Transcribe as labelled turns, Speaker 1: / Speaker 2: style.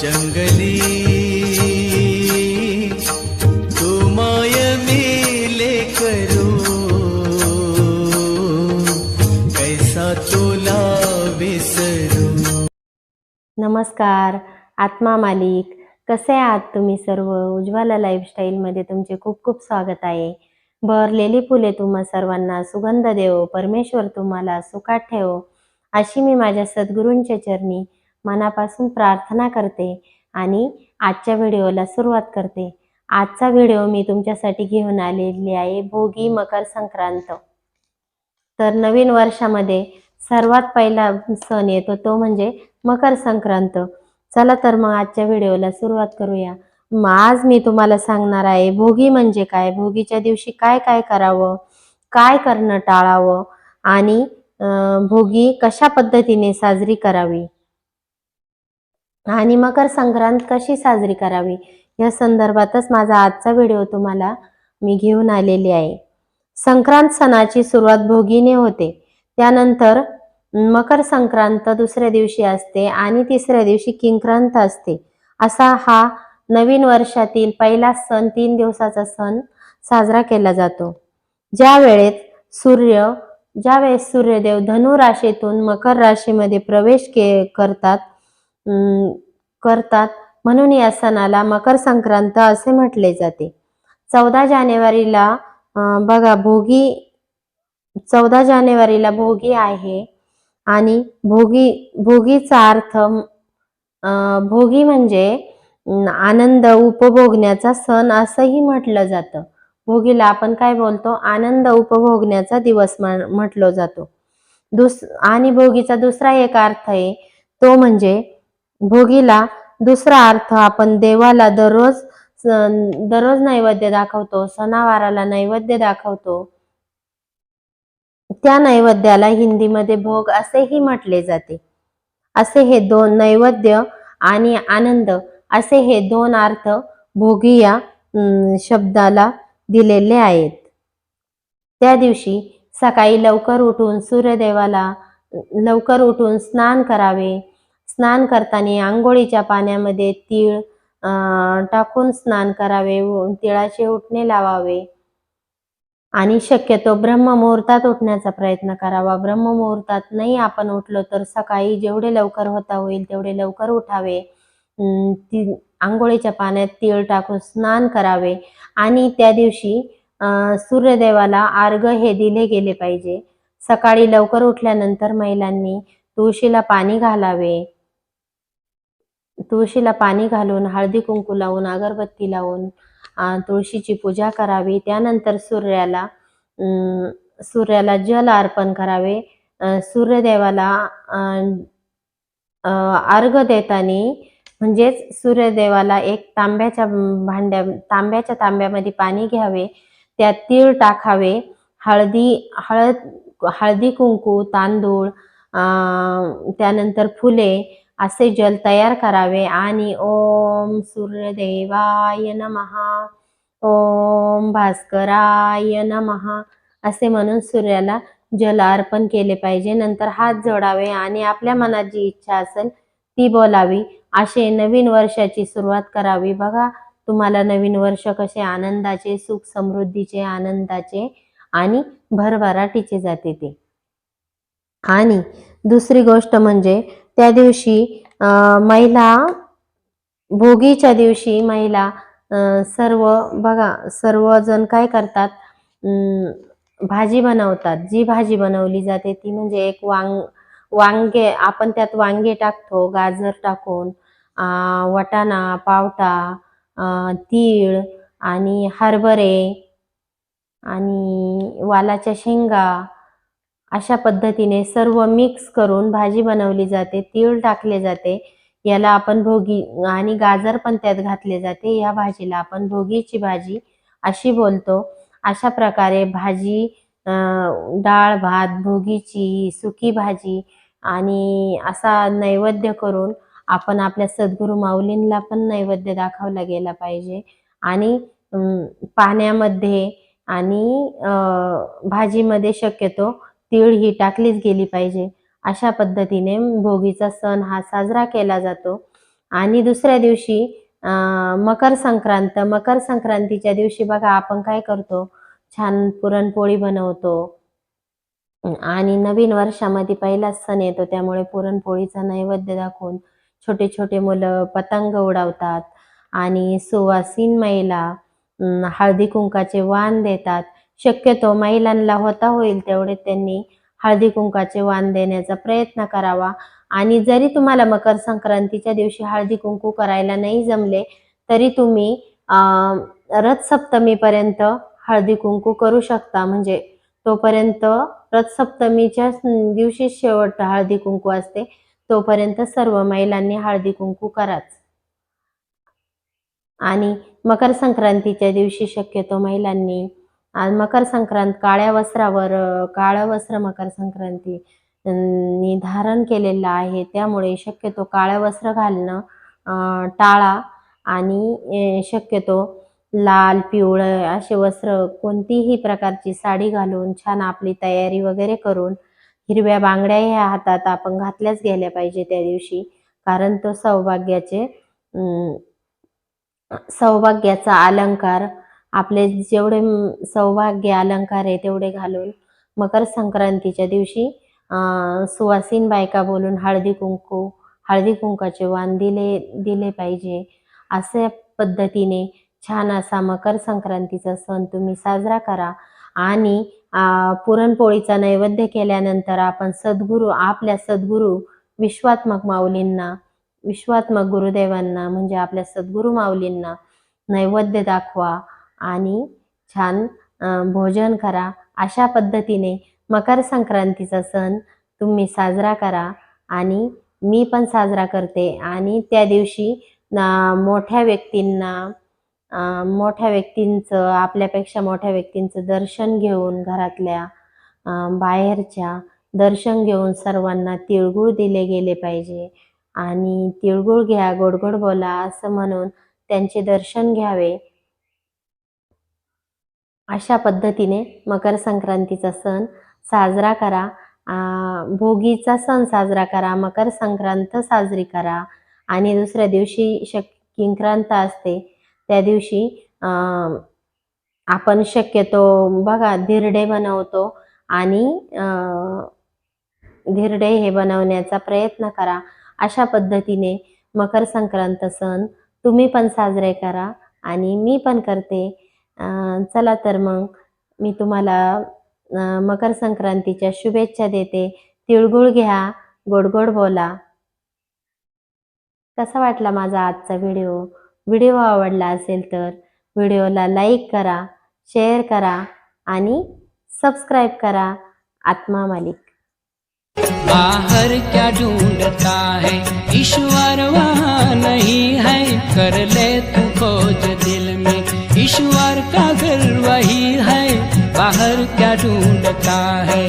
Speaker 1: जंगली तू माय मिले करू कैसा तुला विसरू।
Speaker 2: नमस्कार, आत्मा मालिक कसे आहात तुम्ही सर्व? उज्ज्वला लाईफस्टाईलमध्ये तुमचे खूप खूप स्वागत आहे। बहरलेली फुले तुम्हा सर्वांना सुगंध देवो, परमेश्वर तुम्हाला सुखात ठेवो, अशी मी माझ्या सद्गुरूंच्या चरणी मनापासून प्रार्थना करते आणि आजच्या व्हिडिओला सुरुवात करते। आजचा व्हिडिओ मी तुमच्यासाठी घेऊन आलेली आहे भोगी मकर संक्रांत। तर नवीन वर्षामध्ये सर्वात पहिला सण येतो तो म्हणजे मकर संक्रांत। चला तर मग आजच्या व्हिडिओला सुरुवात करूया। आज मी तुम्हाला सांगणार आहे भोगी म्हणजे काय, भोगीच्या दिवशी काय काय करावं, काय करणं टाळावं आणि भोगी कशा पद्धतीने साजरी करावी आणि मकर संक्रांत कशी साजरी करावी या संदर्भातच माझा आजचा व्हिडिओ तुम्हाला मी घेऊन आलेली आहे। संक्रांत सणाची सुरुवात भोगीने होते, त्यानंतर मकर संक्रांत दुसऱ्या दिवशी असते आणि तिसऱ्या दिवशी किंक्रांत असते। असा हा नवीन वर्षातील पहिला सण 3 दिवसाचा सण साजरा केला जातो। ज्यावेळेस सूर्यदेव धनु राशीतून मकर राशीमध्ये प्रवेश करतात म्हणून या सणाला मकर संक्रांत असे म्हटले जाते। 14 जानेवारीला चौदा जानेवारीला भोगी आहे आणि भोगीचा अर्थ भोगी म्हणजे आनंद उपभोगण्याचा सण असंही म्हटलं जातं। भोगीला आपण काय बोलतो, आनंद उपभोगण्याचा दिवस म्हटलं जातो। आणि भोगीचा दुसरा एक अर्थ आहे तो म्हणजे भोगीला दुसरा अर्थ आपण देवाला दररोज नैवेद्य दाखवतो, सणावाराला नैवेद्य दाखवतो, त्या नैवेद्याला हिंदीमध्ये भोग असेही म्हटले जाते। असे हे दोन, नैवेद्य आणि आनंद, असे हे दोन अर्थ भोगी या शब्दाला दिलेले आहेत। त्या दिवशी सकाळी लवकर उठून स्नान करावे। स्नान करताना आंघोळीच्या पाण्यामध्ये तीळ टाकून स्नान करावे, तिळाचे उटणे लावावे आणि शक्यतो ब्रह्ममुहूर्तात उठण्याचा प्रयत्न करावा। ब्रह्ममुहूर्तात नाही आपण उठलो तर सकाळी जेवढे लवकर होता होईल तेवढे लवकर उठावे। आंघोळीच्या पाण्यात तीळ टाकून स्नान करावे आणि त्या दिवशी सूर्यदेवाला अर्घ्य हे दिले गेले पाहिजे। सकाळी लवकर उठल्यानंतर महिलांनी तुळशीला पाणी घालावे। तुळशीला पाणी घालून, हळदी कुंकू लावून, अगरबत्ती लावून तुळशीची पूजा करावी। त्यानंतर सूर्याला जल अर्पण करावे। सूर्यदेवाला अर्घ्य देताना म्हणजेच सूर्यदेवाला एक तांब्याच्या तांब्यामध्ये पाणी घ्यावे, त्यात तीळ टाकावे, हळदी कुंकू, तांदूळ, त्यानंतर फुले असे जल तयार करावे आणि ओम सूर्यदेवाय नमः, ओम भास्कराय नमः असे म्हणून सूर्याला जल अर्पण केले पाहिजे। नंतर हात जोडावे आणि आपल्या मनात जी इच्छा असेल ती बोलावी। असे नवीन वर्षाची सुरुवात करावी। बघा तुम्हाला नवीन वर्ष कसे आनंदाचे, सुख समृद्धीचे, आनंदाचे आणि भरभराटीचे जाते ते। आणि दुसरी गोष्ट म्हणजे त्या दिवशी भोगीच्या दिवशी महिला सर्वजण काय करतात, भाजी बनवतात। जी भाजी बनवली जाते ती म्हणजे एक वांगे, आपण त्यात वांगे टाकतो गाजर टाकून, वाटाणा, पावटा, तीळ आणि हरभरे आणि वालाच्या शेंगा अशा पद्धतीने सर्व मिक्स करून भाजी बनवली जाते। तीळ टाकले जाते, याला आपण भोगी, आणि गाजर पण त्यात घातले जाते। या भाजीला आपण भोगीची भाजी अशी बोलतो। अशा प्रकारे भाजी, डाळ भात, भोगीची सुकी भाजी आणि असा नैवेद्य करून आपण आपल्या सद्गुरू माऊलींना पण नैवेद्य दाखवला गेला पाहिजे। आणि पाण्यामध्ये आणि भाजीमध्ये शक्यतो तीळ ही टाकलीच गेली पाहिजे। अशा पद्धतीने भोगीचा सण हा साजरा केला जातो। आणि दुसऱ्या दिवशी मकर संक्रांत. मकर संक्रांतीच्या दिवशी बघा आपण काय करतो, छान पुरणपोळी बनवतो. आणि नवीन वर्षामध्ये पहिलाच सण येतो त्यामुळे पुरणपोळीचा नैवेद्य दाखवून छोटे छोटे मुलं पतंग उडवतात आणि सुवासीन महिला हळदी कुंकाचे वाण देतात. शक्यतो महिलांना होता होईल तेवढे त्यांनी हळदी कुंकाचे वाण देण्याचा प्रयत्न करावा. आणि जरी तुम्हाला मकर संक्रांतीच्या दिवशी हळदी कुंकू करायला नाही जमले तरी तुम्ही रथ सप्तमीपर्यंत हळदी कुंकू करू शकता. म्हणजे तोपर्यंत रथसप्तमीच्या दिवशी शेवट हळदी कुंकू असते, तोपर्यंत सर्व महिलांनी हळदी कुंकू कराच. आणि मकर संक्रांतीच्या दिवशी शक्यतो महिलांनी मकर संक्रांत काळ्या वस्त्रावर काळं वस्त्र मकर संक्रांती नी धारण केलेलं आहे, त्यामुळे शक्यतो काळं वस्त्र घालणं टाळा. आणि शक्यतो लाल पिवळं असे वस्त्र, कोणतीही प्रकारची साडी घालून छान आपली तयारी वगैरे करून हिरव्या बांगड्या ह्या हातात आपण घातल्याच गेल्या पाहिजे त्या दिवशी, कारण तो सौभाग्याचा अलंकार, आपले जेवढे सौभाग्य अलंकार आहे तेवढे घालून मकर संक्रांतीच्या दिवशी सुवासीन बायका बोलून हळदी कुंकाचे वाण दिले पाहिजे. अशा पद्धतीने छान असा मकर संक्रांतीचा सण तुम्ही साजरा करा. आणि पुरणपोळीचा नैवेद्य केल्यानंतर आपण आपल्या सद्गुरू विश्वात्मक गुरुदेवांना म्हणजे आपल्या सद्गुरू माऊलींना नैवेद्य दाखवा आणि छान भोजन करा. अशा पद्धतीने मकर संक्रांतीचा सण तुम्ही साजरा करा. आणि मी पण साजरा करते. आणि त्या दिवशी मोठ्या व्यक्तींचं आपल्यापेक्षा मोठ्या व्यक्तींचं दर्शन घेऊन, घरातल्या बाहेरच्या दर्शन घेऊन सर्वांना तिळगुळ दिले गेले पाहिजे. आणि तिळगुळ घ्या, गोड गोड बोला असं म्हणून त्यांचे दर्शन घ्यावे. अशा पद्धतीने मकर संक्रांतीचा सण साजरा करा. भोगीचा सण साजरा करा, मकर संक्रांत साजरी करा. आणि दुसऱ्या दिवशी किंक्रांत असते, त्या दिवशी आपण शक्यतो बघा धिरडे बनवतो आणि धिरडे हे बनवण्याचा प्रयत्न करा. अशा पद्धतीने मकर संक्रांत सण तुम्ही पण साजरे करा आणि मी पण करते. चला तर मग मी तुम्हाला मकर संक्रांतीच्या शुभेच्छा देते. तिळगुळ घ्या, गोड गोड बोला. कसा वाटला माझा आजचा व्हिडिओ आवडला असेल तर व्हिडिओला लाईक करा, शेअर करा आणि सबस्क्राईब करा. आत्मा मालिक.
Speaker 1: बाहर क्या ढूंढता है ईश्वर वहाँ नहीं है, कर ले तू खोज दिल में ईश्वर का घर वही है, बाहर क्या ढूंढता है.